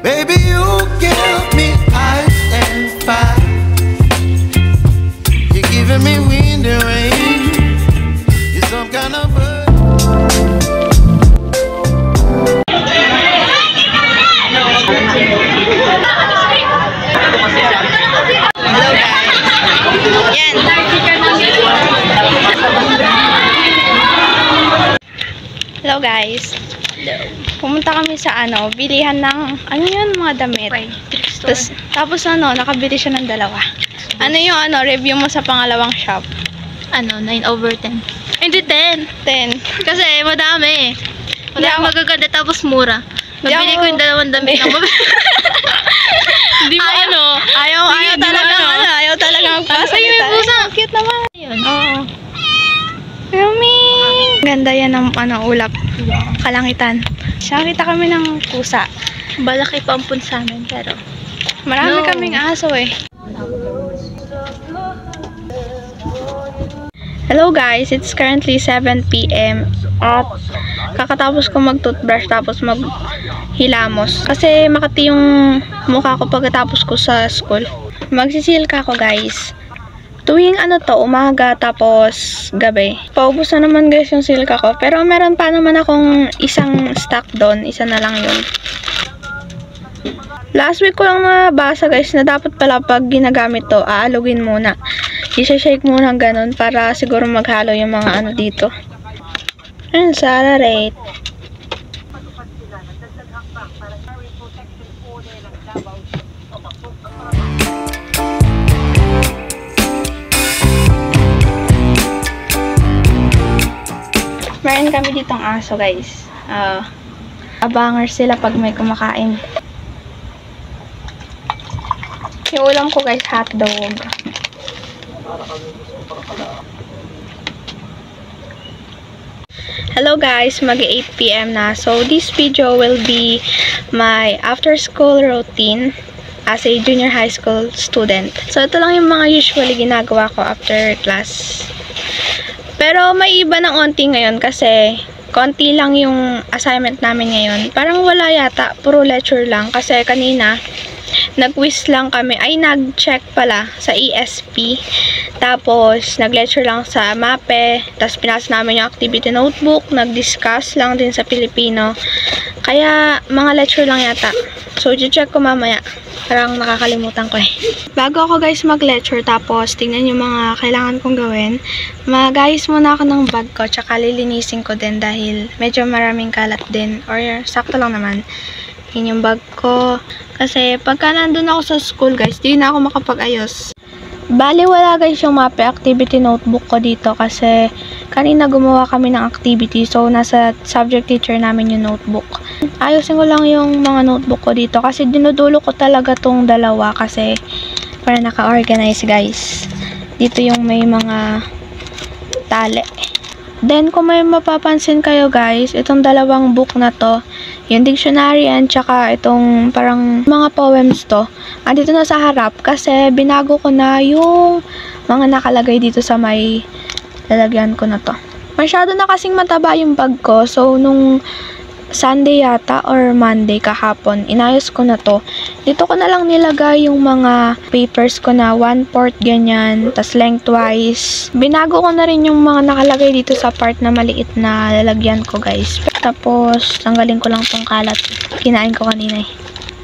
Baby, you give me ice and fire. You're giving me wind and rain. You're some kind of bird. Yan. Hello guys. Pumunta kami sa bilihan ng yun, mga damit. Tapos nakabili siya ng dalawa. Ano yung review mo sa pangalawang shop? 9/10. Hindi 10. 10. Kasi madami. Madami magaganda tapos mura. Mabili ko yung dalawang damit na Hindi mo ayaw talaga magpasa. Ay, may pusa. Cute naman. Ayun. Oo. Yummy! Ganda yan ng ulap. Kalangitan. Nakita kami ng pusa. Balak ipampun sa amin pero Marami kaming aso eh. Hello guys, it's currently 7 PM at kakatapos ko mag-toothbrush tapos maghilamos. Kasi makati yung mukha ko pagkatapos ko sa school. Magsisilka ako guys. Tuwing umaga tapos gabi. Paubos na naman guys yung silka ko. Pero meron pa naman akong isang stock doon. Isa na lang yun. Last week ko lang nabasa guys na dapat pala pag ginagamit to, aalugin muna. I-shake muna ganun para siguro maghalo yung mga dito. Ayun, Sarah rate. Meron kami ditong aso guys. Abanger sila pag may kumakain. Yung ulam ko guys, hotdog. Hello guys, mag-8 PM na. So this video will be my after school routine as a junior high school student. So ito lang yung mga usually ginagawa ko after class. Pero may iba ng onti ngayon kasi konti lang yung assignment namin ngayon. Parang wala yata, puro lecture lang kasi kanina nag-quiz lang kami, nag-check pala sa ESP. Tapos, nag-lecture lang sa MAPE. Tapos, pinasa namin yung activity notebook. Nag-discuss lang din sa Pilipino. Kaya, mga lecture lang yata. So, check ko mamaya. Parang nakakalimutan ko eh. Bago ako guys mag-lecture, tapos tingnan yung mga kailangan kong gawin. Mag-ayos muna ako ng bag ko, tsaka lilinisin ko din dahil medyo maraming kalat din. Or, sakto lang naman. Yun yung bag ko. Kasi pagka nandun ako sa school guys, di na ako makapag-ayos. Bali wala guys yung MAPE activity notebook ko dito kasi kanina gumawa kami ng activity. So nasa subject teacher namin yung notebook. Ayusin ko lang yung mga notebook ko dito kasi dinudulo ko talaga tong dalawa kasi para naka-organize guys. Dito yung may mga tali. Then, kung may mapapansin kayo guys, itong dalawang book na to, yung dictionary and tsaka itong parang mga poems to, andito na sa harap kasi binago ko na yung mga nakalagay dito sa may lalagyan ko na to. Masyado na kasing mataba yung bag ko, so nung Sunday yata or Monday kahapon, inayos ko na to. Dito ko na lang nilagay yung mga papers ko na 1/4 ganyan, tas lengthwise. Binago ko na rin yung mga nakalagay dito sa part na maliit na lalagyan ko guys. Tapos, tanggalin ko lang tong kalat. Kinain ko kanina eh.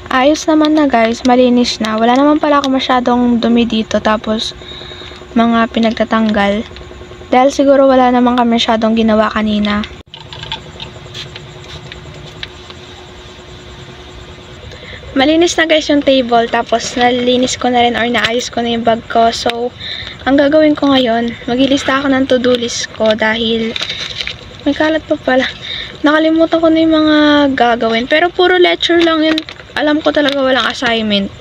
Ayos naman na guys, malinis na. Wala naman pala ako masyadong dumi dito, tapos mga pinagtatanggal. Dahil siguro wala naman kami masyadong ginawa kanina. Malinis na guys yung table, tapos nalinis ko na rin or naayos ko na yung bag ko. So, ang gagawin ko ngayon, maglilista ako ng to-do list ko dahil may kalat pa pala. Nakalimutan ko na yung mga gagawin. Pero puro lecture lang yun. Alam ko talaga walang assignment.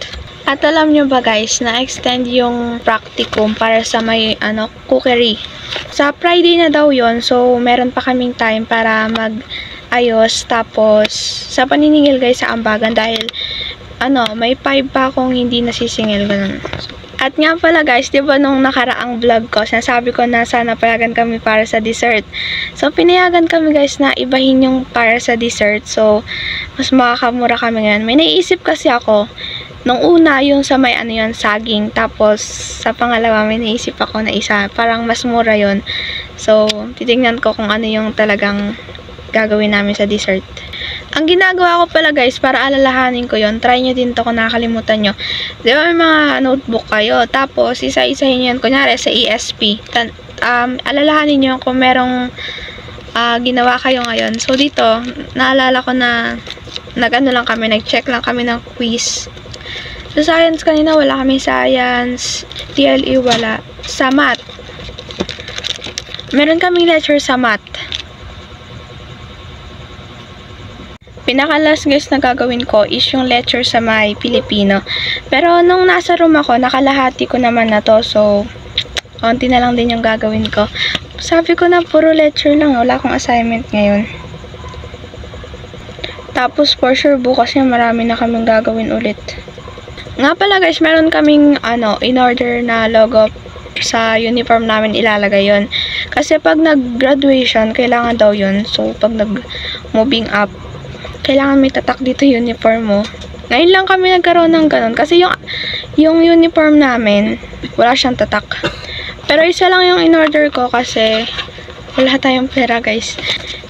At alam nyo ba guys, na-extend yung practicum para sa may cookery. Sa Friday na daw yon, so meron pa kaming time para mag-ayos. Tapos, sa paniningil guys sa ambagan dahil may 5 pa akong hindi nasisingil. Ganun. So, At nga pala guys, di ba nung nakaraang vlog ko, sinasabi ko na sana payagan kami para sa dessert. So, pinayagan kami guys na ibahin yung para sa dessert. So, mas makakamura kami ngayon. May naiisip kasi ako, nung una yung sa may ano yun, saging. Tapos, sa pangalawa may naisip ako na isa, parang mas mura yun. So, titingnan ko kung ano yung talagang gagawin namin sa dessert. Ang ginagawa ko pala guys, para alalahanin ko yon, try nyo din to kung nakakalimutan nyo. Di ba may mga notebook kayo, tapos isa-isahin nyo yan, kunyari sa ESP. Alalahanin nyo kung merong ginawa kayo ngayon. So dito, naalala ko na nag-ano lang kami, nag-check lang kami ng quiz. Sa science kanina, wala kami science. TLE, wala. Sa math, meron kaming lecture sa math. Pinaka-last guys na gagawin ko is yung lecture sa may Pilipino. Pero nung nasa room ako, nakalahati ko naman na to. So, konti na lang din yung gagawin ko. Sabi ko na puro lecture lang. Wala akong assignment ngayon. Tapos for sure bukas yung marami na kaming gagawin ulit. Nga pala guys, meron kaming in order na logo sa uniform namin ilalagay yon. Kasi pag nag-graduation, kailangan daw yun. So, pag nag-moving up, kailangan may tatak dito uniform mo. Ngayon lang kami nagkaroon ng ganun. Kasi yung uniform namin, wala siyang tatak. Pero isa lang yung in-order ko kasi wala tayong pera guys.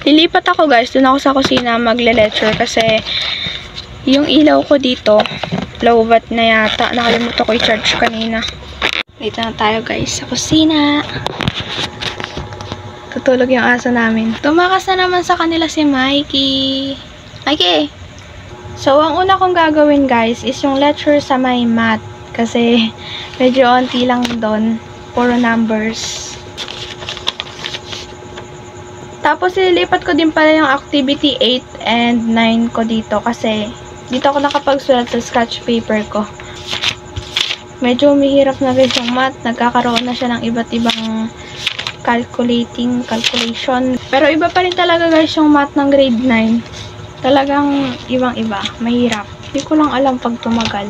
Lilipat ako guys. Doon ako sa kusina magle-lecture kasi yung ilaw ko dito, low bat na yata. Nakalimutan ko i-charge kanina. Dito na tayo guys sa kusina. Tutulog yung aso namin. Tumakas na naman sa kanila si Mikey. Okay. So, ang una kong gagawin guys is yung lecture sa may math. Kasi medyo onti lang doon. Puro numbers. Tapos, ililipat ko din pala yung activity 8 and 9 ko dito. Kasi dito ako nakapagsulat sa sketch paper ko. Medyo mahirap na guys yung math. Nagkakaroon na siya ng iba't ibang calculation. Pero iba pa rin talaga guys yung math ng grade 9. Talagang ibang-iba. Mahirap. Hindi ko lang alam pag tumagal.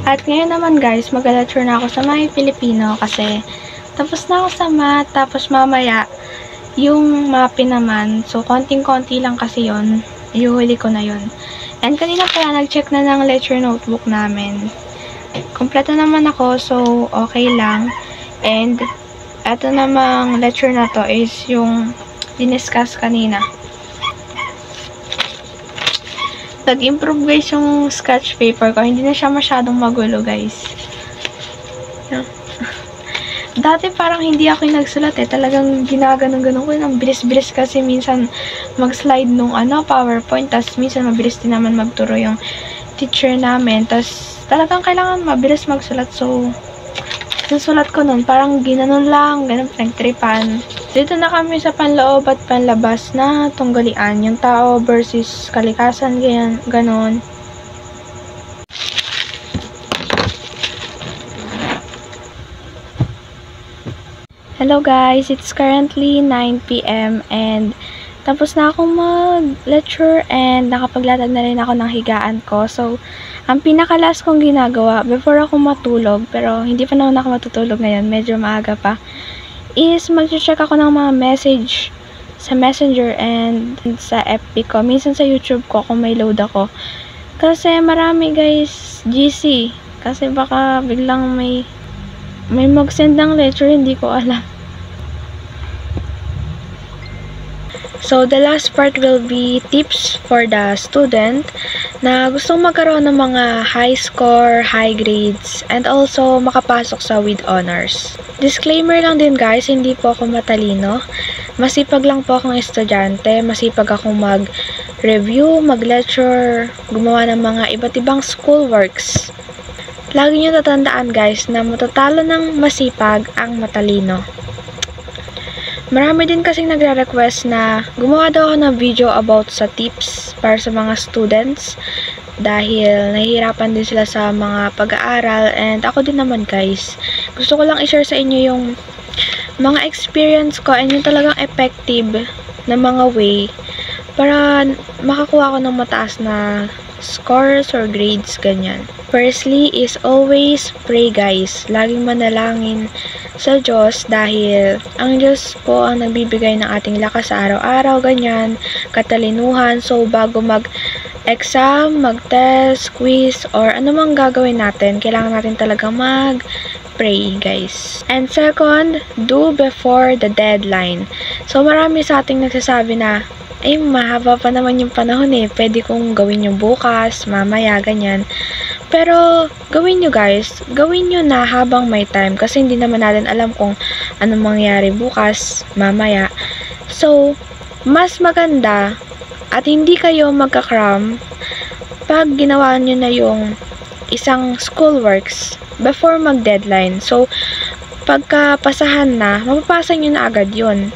At ngayon naman guys, mag-lecture na ako sa mga Pilipino kasi tapos na ako sa math, tapos mamaya, yung MAPE naman, so konting-konti lang kasi yon, iuhuli ko na yon. And kanina pala, nag-check na ng lecture notebook namin. Kompleto naman ako, so okay lang. And, eto namang lecture na to is yung diniscuss kanina. Nag-improve guys yung sketch paper ko, hindi na siya masyadong magulo guys. Dati parang hindi ako yung nagsulat eh. Talagang ginaganon-ganon ko. Ang bilis-bilis kasi minsan mag-slide nung PowerPoint. Tapos minsan mabilis din naman magturo yung teacher namin. Tapos talagang kailangan mabilis magsulat. So, yung sulat ko nun, parang ginanon lang. Ganun, pinagtripan. Dito na kami sa panloob at panlabas na tunggalian. Yung tao versus kalikasan. Ganon. Hello guys, it's currently 9 PM and tapos na akong mag-lecture and nakapaglatag na rin ako ng higaan ko. So, ang pinaka-last kong ginagawa before ako matulog, pero hindi pa naman ako matutulog ngayon, medyo maaga pa, is mag-check ako ng mga message sa Messenger and sa FB ko. Minsan sa YouTube ko kung may load ako. Kasi marami guys, GC. Kasi baka biglang may mag-send ng lecture, hindi ko alam. So, the last part will be tips for the student na gustong magkaroon ng mga high score, high grades, and also makapasok sa with honors. Disclaimer lang din guys, hindi po ako matalino. Masipag lang po akong estudyante, masipag akong mag-review, mag-lecture, gumawa ng mga iba't ibang schoolworks. Lagi nyo tatandaan guys na matatalo ng masipag ang matalino. Marami din kasing nagre-request na gumawa daw ako ng video about sa tips para sa mga students. dahil nahihirapan din sila sa mga pag-aaral, and ako din naman guys. Gusto ko lang i-share sa inyo yung mga experience ko and yung talagang effective na mga way para makakuha ko ng mataas na scores or grades, ganyan. Firstly is always pray guys. Laging manalangin sa Diyos dahil ang Diyos po ang nagbibigay ng ating lakas sa araw-araw, ganyan, katalinuhan. So, bago mag-exam, mag-test, quiz, or ano mang gagawin natin, kailangan natin talaga mag-pray guys. And second, do before the deadline. So, marami sa ating nagsasabi na, mahaba pa naman yung panahon pwede kong gawin yung bukas, mamaya, ganyan. Pero, gawin nyo guys, gawin nyo na habang may time kasi hindi naman natin alam kung anong mangyari bukas, mamaya. So, mas maganda at hindi kayo magka-cram pag ginawa nyo na yung isang schoolworks before mag-deadline. So, pagka pasahan na, mapapasa nyo na agad yun.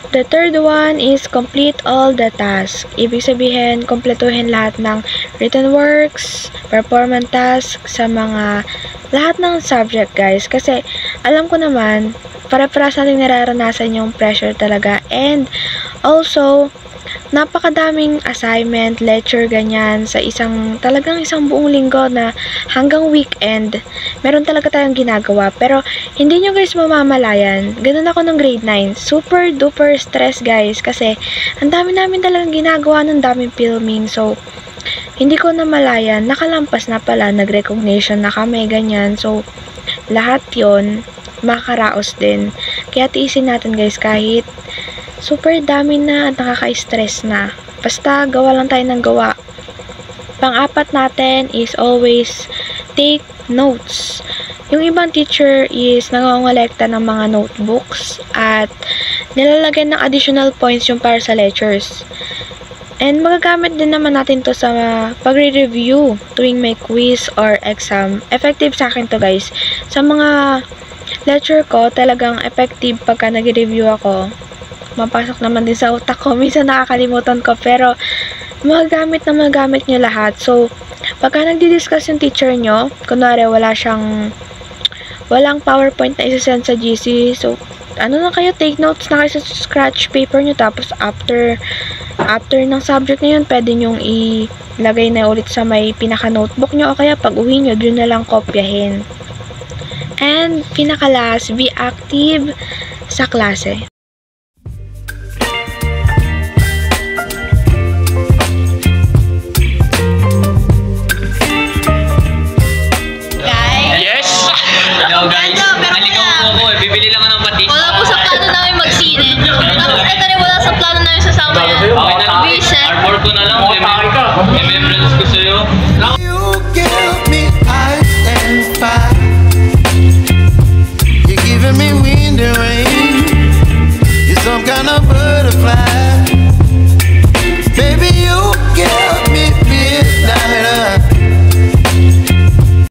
The third one is complete all the tasks. Ibig sabihin, kompletuhin lahat ng written works, performance tasks sa mga lahat ng subject guys. Kasi alam ko naman, para-para sa ating nararanasan yung pressure talaga. And also, napakadaming assignment, lecture, ganyan, sa talagang isang buong linggo na hanggang weekend, meron talaga tayong ginagawa. Pero, hindi nyo guys mamamalayan. Ganun ako ng grade 9. Super duper stress guys. Kasi, ang dami namin talagang ginagawa, ng daming filming. So, hindi ko namalayan. Nakalampas na pala, nag-recognition na kami, ganyan. So, lahat yon makakaraos din. Kaya tiisin natin guys kahit super dami na at nakaka-stress na. Basta gawa lang tayo ng gawa. Pang-apat natin is always take notes. Yung ibang teacher is nangongolekta ng mga notebooks at nilalagyan ng additional points yung para sa lectures. And magagamit din naman natin to sa pagre-review tuwing may quiz or exam. Effective sa akin to guys. Sa mga lecture ko, talagang effective pagka nag-review ako. Mapasok naman din sa utak ko. Minsan nakakalimutan ko. Pero, magagamit nyo lahat. So, pagka nagdi-discuss yung teacher nyo, kunwari walang PowerPoint na isa-send sa GC. So, ano na kayo, take notes na kayo sa scratch paper nyo. Tapos, after ng subject na yun, pwede nyong ilagay na ulit sa may pinaka-notebook nyo. O kaya, pag uwi nyo, dun na lang kopyahin. And, pinaka-last, be active sa klase. Bibili lang ng batik. Wala po sa plano namin mag-sine. Tapos ito rin wala sa plano namin sasama yan. Okay na lang. Arbor ko na lang.